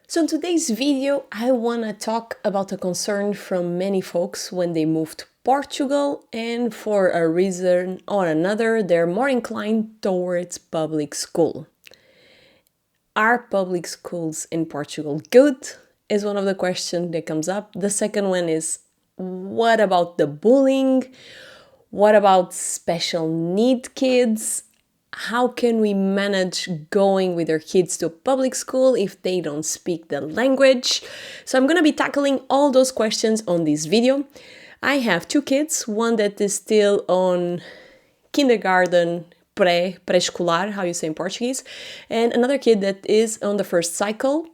So in today's video, I want to talk about a concern from many folks when they move to Portugal, and for a reason or another, they're more inclined towards public school. Are public schools in Portugal good? Is one of the questions that comes up. The second one is, what about the bullying? What about special need kids? How can we manage going with our kids to public school if they don't speak the language? So I'm going to be tackling all those questions on this video. I have two kids, one that is still on kindergarten, preescolar, how you say in Portuguese, and another kid that is on the first cycle.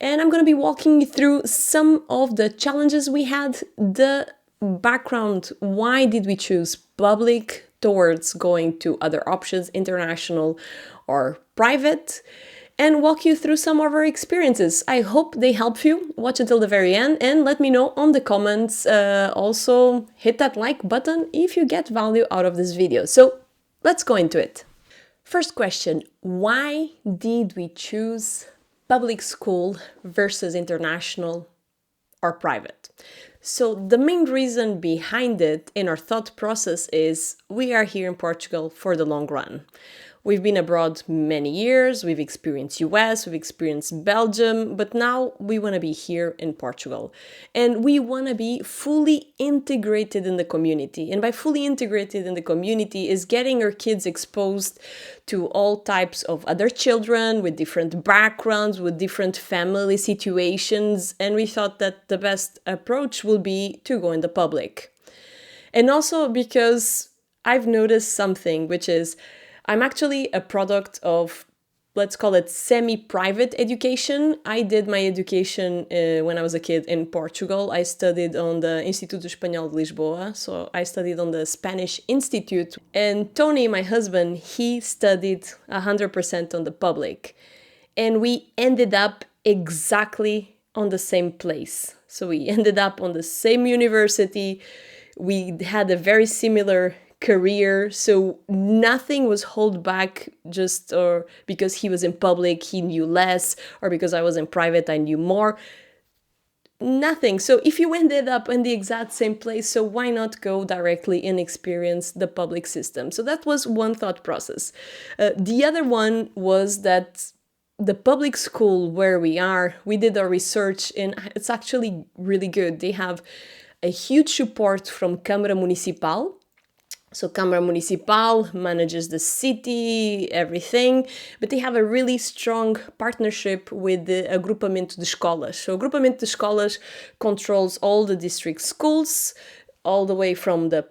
And I'm going to be walking you through some of the challenges we had, the background, why did we choose public towards going to other options, international or private, and walk you through some of our experiences. I hope they help you. Watch until the very end and let me know on the comments. Also, hit that like button if you get value out of this video. So let's go into it. First question, why did we choose public school versus international or private? So the main reason behind it in our thought process is we are here in Portugal for the long run. We've been abroad many years, we've experienced US, we've experienced Belgium, but now we want to be here in Portugal. And we want to be fully integrated in the community. And by fully integrated in the community is getting our kids exposed to all types of other children with different backgrounds, with different family situations. And we thought that the best approach will be to go in the public. And also because I've noticed something, which is I'm actually a product of, let's call it semi-private education. I did my education when I was a kid in Portugal. I studied on the Instituto Espanhol de Lisboa, so I studied on the Spanish Institute. And Tony, my husband, he studied 100% on the public. And we ended up exactly on the same place. So we ended up on the same university. We had a very similar career, so nothing was held back just or because he was in public he knew less, or because I was in private I knew more. Nothing. So if you ended up in the exact same place, so why not go directly and experience the public system? So that was one thought process. The other one was that the public school where we did our research and it's actually really good. They have a huge support from Câmara Municipal. So Câmara Municipal manages the city, everything, but they have a really strong partnership with the Agrupamento de Escolas. So Agrupamento de Escolas controls all the district schools, all the way from the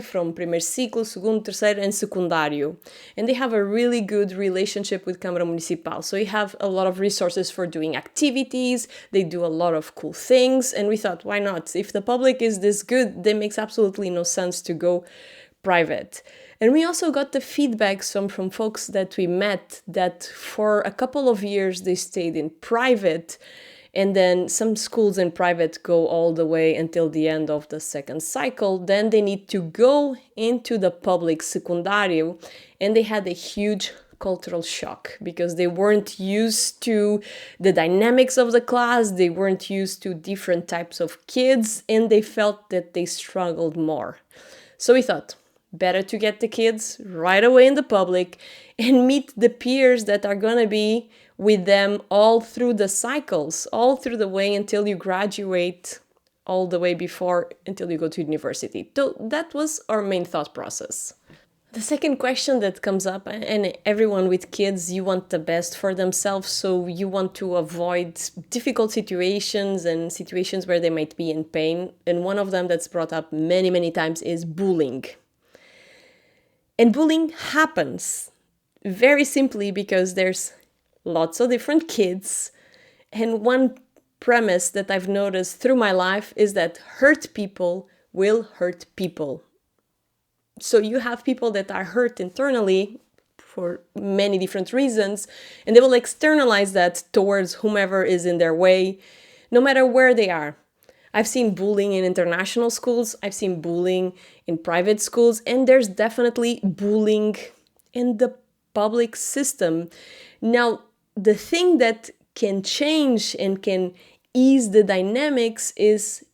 from primeiro ciclo, segundo, terceiro, and secundário. And they have a really good relationship with Câmara Municipal. So you have a lot of resources for doing activities, they do a lot of cool things, and we thought, why not? If the public is this good, then it makes absolutely no sense to go private. And we also got the feedback from folks that we met that for a couple of years they stayed in private, and then some schools in private go all the way until the end of the second cycle. Then they need to go into the public secundário, and they had a huge cultural shock because they weren't used to the dynamics of the class, they weren't used to different types of kids, and they felt that they struggled more. So we thought, better to get the kids right away in the public and meet the peers that are going to be with them all through the cycles, all through the way until you graduate, all the way until you go to university. So that was our main thought process. The second question that comes up, and everyone with kids, you want the best for themselves, so you want to avoid difficult situations and situations where they might be in pain. And one of them that's brought up many, many times is bullying. And bullying happens very simply because there's lots of different kids. And one premise that I've noticed through my life is that hurt people will hurt people. So you have people that are hurt internally for many different reasons, and they will externalize that towards whomever is in their way, no matter where they are. I've seen bullying in international schools, I've seen bullying in private schools, and there's definitely bullying in the public system. Now, the thing that can change and can ease the dynamics is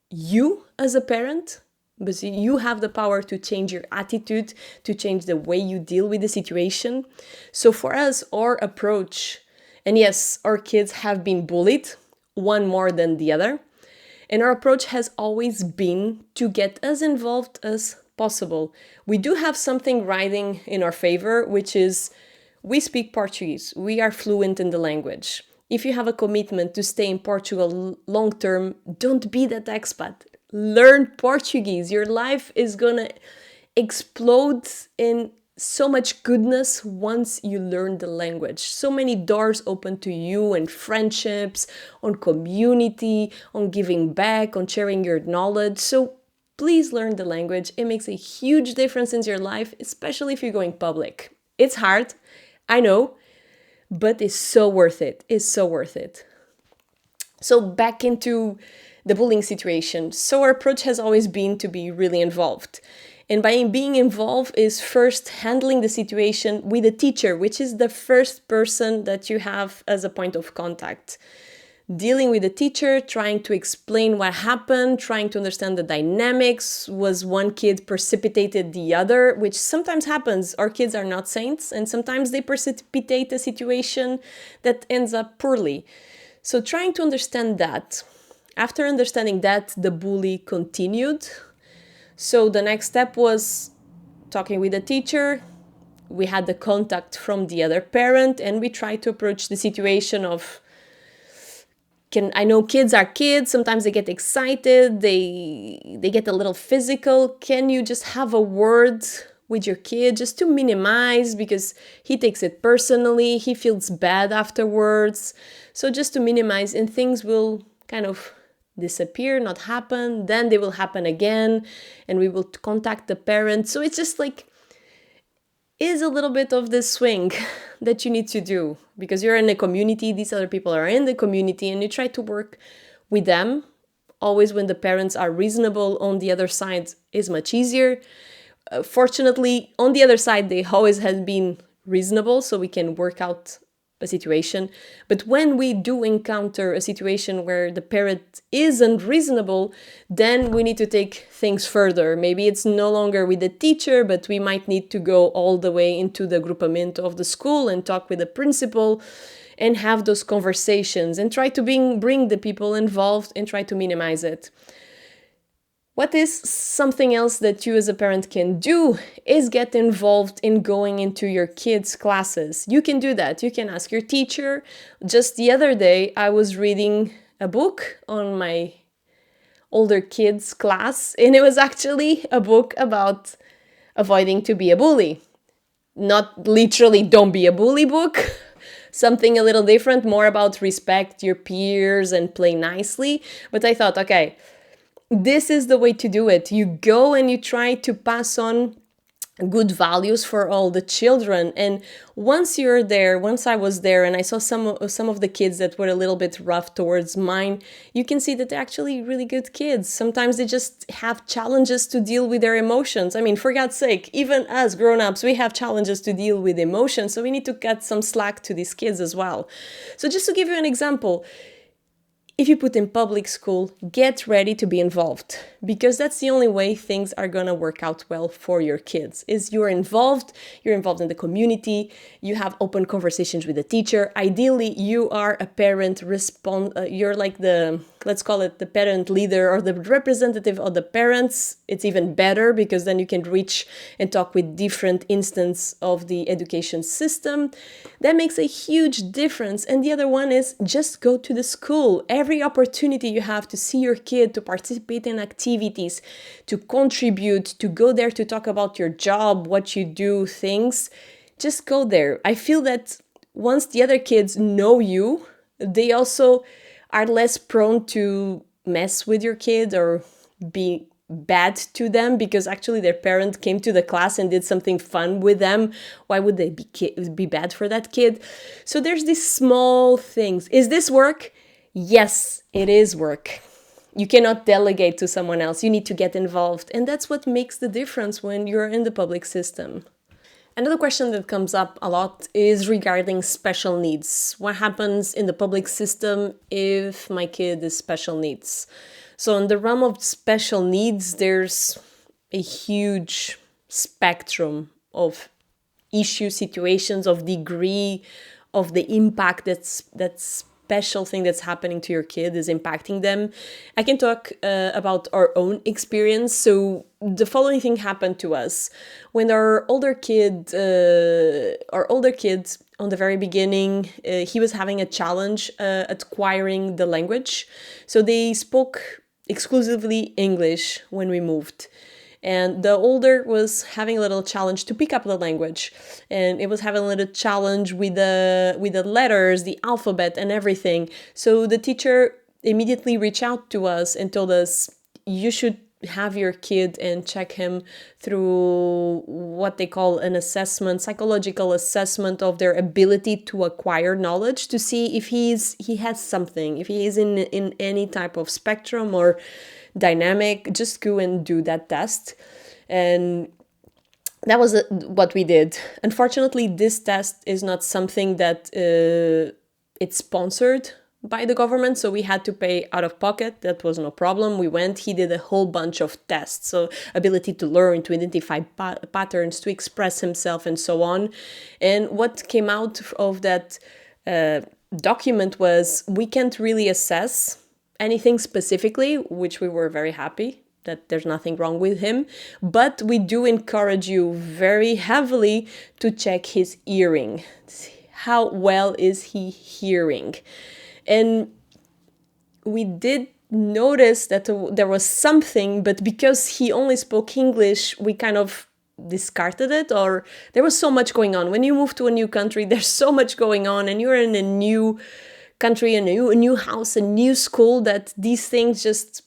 you as a parent, because you have the power to change your attitude, to change the way you deal with the situation. So for us, our approach, and yes, our kids have been bullied, one more than the other, and our approach has always been to get as involved as possible. We do have something riding in our favor, which is we speak Portuguese. We are fluent in the language. If you have a commitment to stay in Portugal long term, don't be that expat. Learn Portuguese. Your life is gonna explode in so much goodness once you learn the language. So many doors open to you and friendships, on community, on giving back, on sharing your knowledge. So please learn the language. It makes a huge difference in your life, especially if you're going public. It's hard, I know, but it's so worth it. It's so worth it. So back into the bullying situation. So our approach has always been to be really involved. And by being involved is first handling the situation with the teacher, which is the first person that you have as a point of contact. Dealing with the teacher, trying to explain what happened, trying to understand the dynamics. Was one kid precipitated the other, which sometimes happens. Our kids are not saints, and sometimes they precipitate a situation that ends up poorly. So trying to understand that. After understanding that, the bully continued. So the next step was talking with the teacher. We had the contact from the other parent, and we tried to approach the situation of, I know kids are kids, sometimes they get excited, they get a little physical. Can you just have a word with your kid just to minimize, because he takes it personally, he feels bad afterwards. So just to minimize, and things will kind of disappear, not happen, then they will happen again, and we will contact the parent. So it's just like, is a little bit of this swing that you need to do, because you're in a community, these other people are in the community, and you try to work with them. Always when the parents are reasonable on the other side is much easier. Fortunately, on the other side, they always have been reasonable, so we can work out a situation. But when we do encounter a situation where the parent is unreasonable, then we need to take things further. Maybe it's no longer with the teacher, but we might need to go all the way into the groupamento of the school and talk with the principal and have those conversations and try to bring the people involved and try to minimize it. What is something else that you as a parent can do is get involved in going into your kids' classes. You can do that. You can ask your teacher. Just the other day, I was reading a book on my older kids' class, and it was actually a book about avoiding to be a bully. Not literally don't be a bully book, something a little different, more about respect your peers and play nicely. But I thought, okay, this is the way to do it. You go and you try to pass on good values for all the children. And once you're there, once I was there and I saw some of the kids that were a little bit rough towards mine, you can see that they're actually really good kids. Sometimes they just have challenges to deal with their emotions. I mean, for God's sake, even us grown-ups, we have challenges to deal with emotions. So we need to cut some slack to these kids as well. So just to give you an example, if you put in public school, get ready to be involved, because that's the only way things are going to work out well for your kids. Is you're involved in the community, you have open conversations with the teacher. Ideally, you are a parent, you're like let's call it the parent leader or the representative of the parents. It's even better because then you can reach and talk with different instances of the education system. That makes a huge difference. And the other one is just go to the school. Every opportunity you have to see your kid, to participate in activities, to contribute, to go there to talk about your job, what you do, things, just go there. I feel that once the other kids know you, they also are less prone to mess with your kid or be bad to them, because actually their parent came to the class and did something fun with them. Why would they be bad for that kid? So there's these small things. Is this work? Yes, it is work. You cannot delegate to someone else. You need to get involved. And that's what makes the difference when you're in the public system. Another question that comes up a lot is regarding special needs. What happens in the public system if my kid is special needs? So in the realm of special needs, there's a huge spectrum of issue situations, of degree, of the impact that special thing that's happening to your kid is impacting them. I can talk about our own experience. So the following thing happened to us when our older kid on the very beginning, he was having a challenge acquiring the language. So they spoke exclusively English when we moved. And the older was having a little challenge to pick up the language, and it was having a little challenge with the letters, the alphabet, and everything. So the teacher immediately reached out to us and told us, you should have your kid and check him through what they call an assessment, psychological assessment of their ability to acquire knowledge, to see if he has something, if he is in any type of spectrum or dynamic. Just go and do that test. And that was what we did. Unfortunately, this test is not something that it's sponsored by the government, so we had to pay out of pocket. That was no problem. We went, he did a whole bunch of tests, so ability to learn, to identify patterns, to express himself, and so on. And what came out of that document was we can't really assess anything specifically, which we were very happy that there's nothing wrong with him, but we do encourage you very heavily to check his hearing. How well is he hearing? And we did notice that there was something, but because he only spoke English, we kind of discarded it, or there was so much going on. When you move to a new country, there's so much going on, and you're in a new country, a new house, a new school, that these things just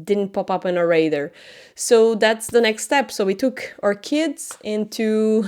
didn't pop up on our radar. So that's the next step. So we took our kids into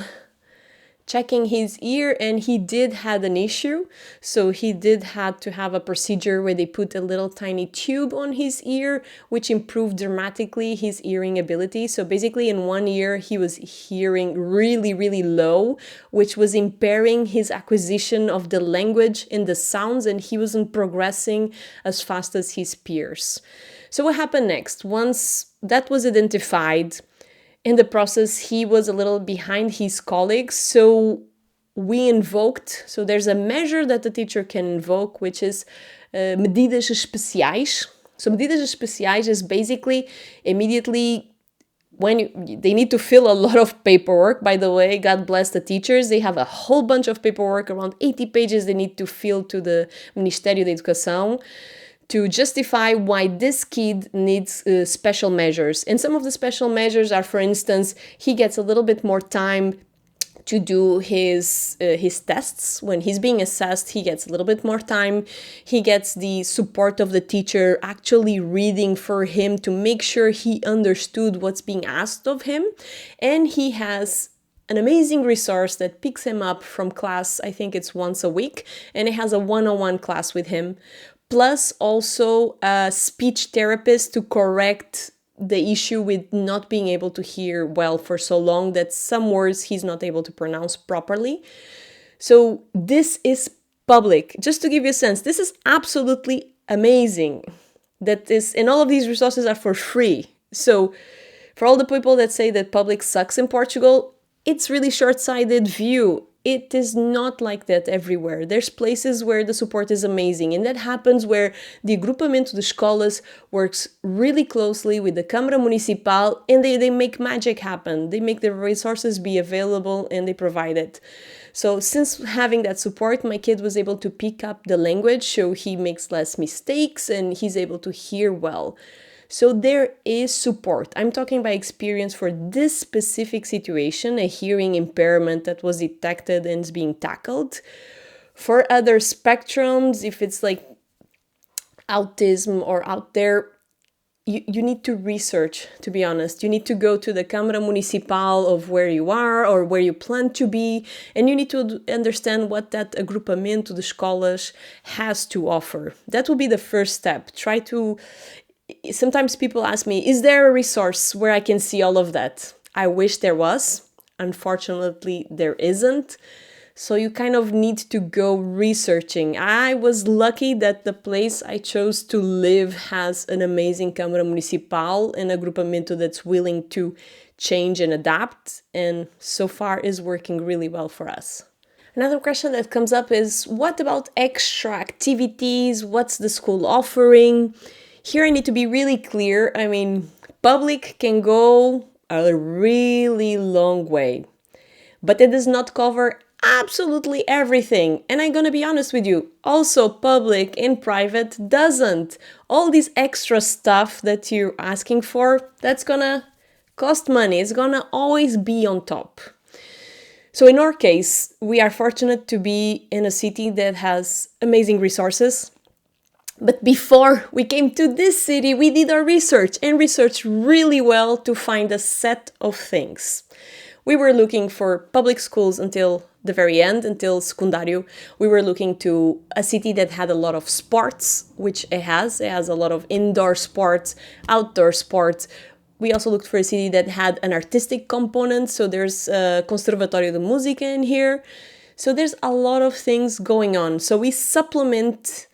checking his ear, and he did had an issue. So he did had to have a procedure where they put a little tiny tube on his ear, which improved dramatically his hearing ability. So basically in 1 year, he was hearing really, really low, which was impairing his acquisition of the language and the sounds, and he wasn't progressing as fast as his peers. So what happened next? Once that was identified, in the process, he was a little behind his colleagues, so we invoked, so there's a measure that the teacher can invoke, which is medidas especiais. So medidas especiais is basically immediately when they need to fill a lot of paperwork. By the way, God bless the teachers, they have a whole bunch of paperwork, around 80 pages they need to fill to the Ministério da Educação, to justify why this kid needs special measures. And some of the special measures are, for instance, he gets a little bit more time to do his tests. When he's being assessed, he gets a little bit more time. He gets the support of the teacher actually reading for him to make sure he understood what's being asked of him. And he has an amazing resource that picks him up from class, I think it's once a week, and it has a one-on-one class with him. Plus also a speech therapist to correct the issue with not being able to hear well for so long that some words he's not able to pronounce properly. So this is public. Just to give you a sense, this is absolutely amazing. That is, and all of these resources are for free. So for all the people that say that public sucks in Portugal, it's really short-sighted view. It is not like that everywhere. There's places where the support is amazing, and that happens where the Agrupamento de Escolas works really closely with the Câmara Municipal, and they make magic happen. They make the resources be available, and they provide it. So since having that support, my kid was able to pick up the language, so he makes less mistakes, and he's able to hear well. So there is support. I'm talking by experience for this specific situation, a hearing impairment that was detected and is being tackled. For other spectrums, if it's like autism or out there, you need to research, to be honest. You need to go to the Câmara Municipal of where you are or where you plan to be, and you need to understand what that Agrupamento de Escolas has to offer. That will be the first step. Sometimes people ask me, is there a resource where I can see all of that? I wish there was. unfortunately there isn't. So you kind of need to go researching. I was lucky that the place I chose to live has an amazing Câmara Municipal and a grupamento that's willing to change and adapt, and so far is working really well for us. Another question that comes up is, what about extra activities? What's the school offering? Here I need to be really clear. I mean, public can go a really long way, but it does not cover absolutely everything. And I'm gonna be honest with you, also public and private doesn't. All this extra stuff that you're asking for, that's gonna cost money. It's gonna always be on top. So in our case, we are fortunate to be in a city that has amazing resources. But before we came to this city, we did our research and researched really well to find a set of things. We were looking for public schools until the very end, until secundário. We were looking to a city that had a lot of sports, which it has. It has a lot of indoor sports, outdoor sports. We also looked for a city that had an artistic component, so there's Conservatório de Música in here. So there's a lot of things going on. So we supplement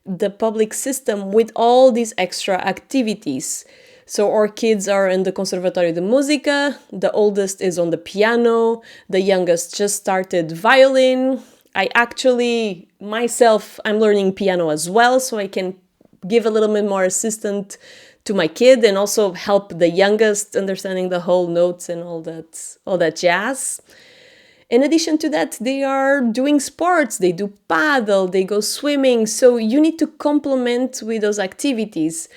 the public system with all these extra activities. So our kids are in the Conservatório de Música, the oldest is on the piano, the youngest just started violin. I actually, myself, I'm learning piano as well, so I can give a little bit more assistance to my kid and also help the youngest understanding the whole notes and all that jazz. In addition to that, they are doing sports, they do paddle, they go swimming, so you need to complement with those activities.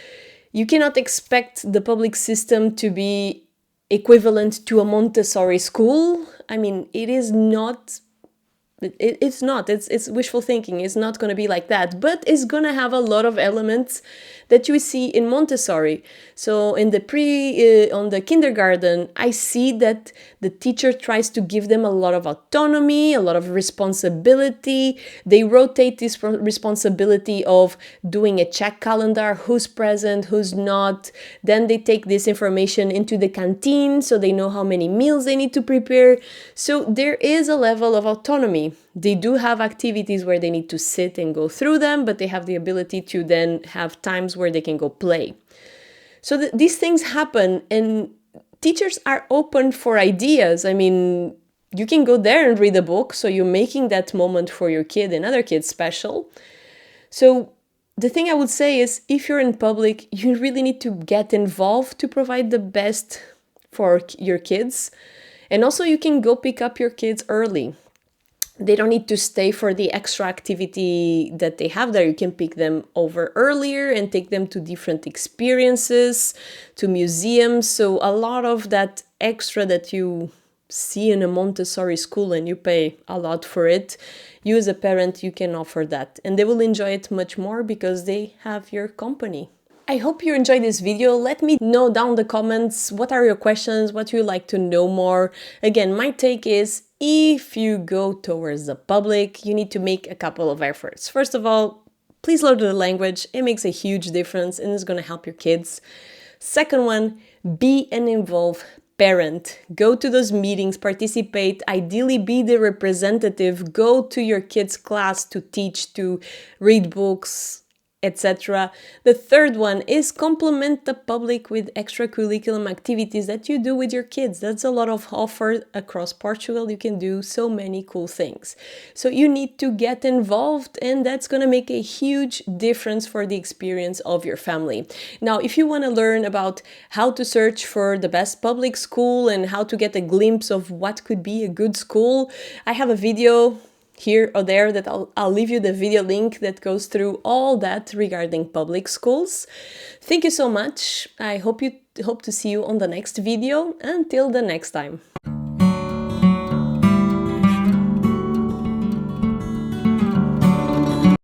You cannot expect the public system to be equivalent to a Montessori school. I mean, it is not. It's not. It's wishful thinking. It's not going to be like that, but it's going to have a lot of elements that you see in Montessori. So in the on the kindergarten, I see that the teacher tries to give them a lot of autonomy, a lot of responsibility. They rotate this responsibility of doing a check calendar, who's present, who's not. Then they take this information into the canteen, so they know how many meals they need to prepare. So there is a level of autonomy. They do have activities where they need to sit and go through them, but they have the ability to then have times where they can go play. So these things happen, and teachers are open for ideas. I mean, you can go there and read a book, so you're making that moment for your kid and other kids special. So the thing I would say is, if you're in public, you really need to get involved to provide the best for your kids. And also you can go pick up your kids early. They don't need to stay for the extra activity that they have there. You can pick them over earlier and take them to different experiences, to museums. So a lot of that extra that you see in a Montessori school, and you pay a lot for it, you as a parent, you can offer that. And they will enjoy it much more because they have your company. I hope you enjoyed this video. Let me know down in the comments what are your questions, what you like to know more. Again, my take is, if you go towards the public, you need to make a couple of efforts. First of all, please learn the language. It makes a huge difference and it's going to help your kids. Second one, be an involved parent. Go to those meetings, participate, ideally be the representative, go to your kids' class to teach, to read books, etc. The third one is complement the public with extracurricular activities that you do with your kids. That's a lot of offer across Portugal. You can do so many cool things. So you need to get involved, and that's going to make a huge difference for the experience of your family. Now, if you want to learn about how to search for the best public school and how to get a glimpse of what could be a good school, I have a video here or there that I'll leave you the video link that goes through all that regarding public schools. Thank you so much. I hope to see you on the next video. Until the next time.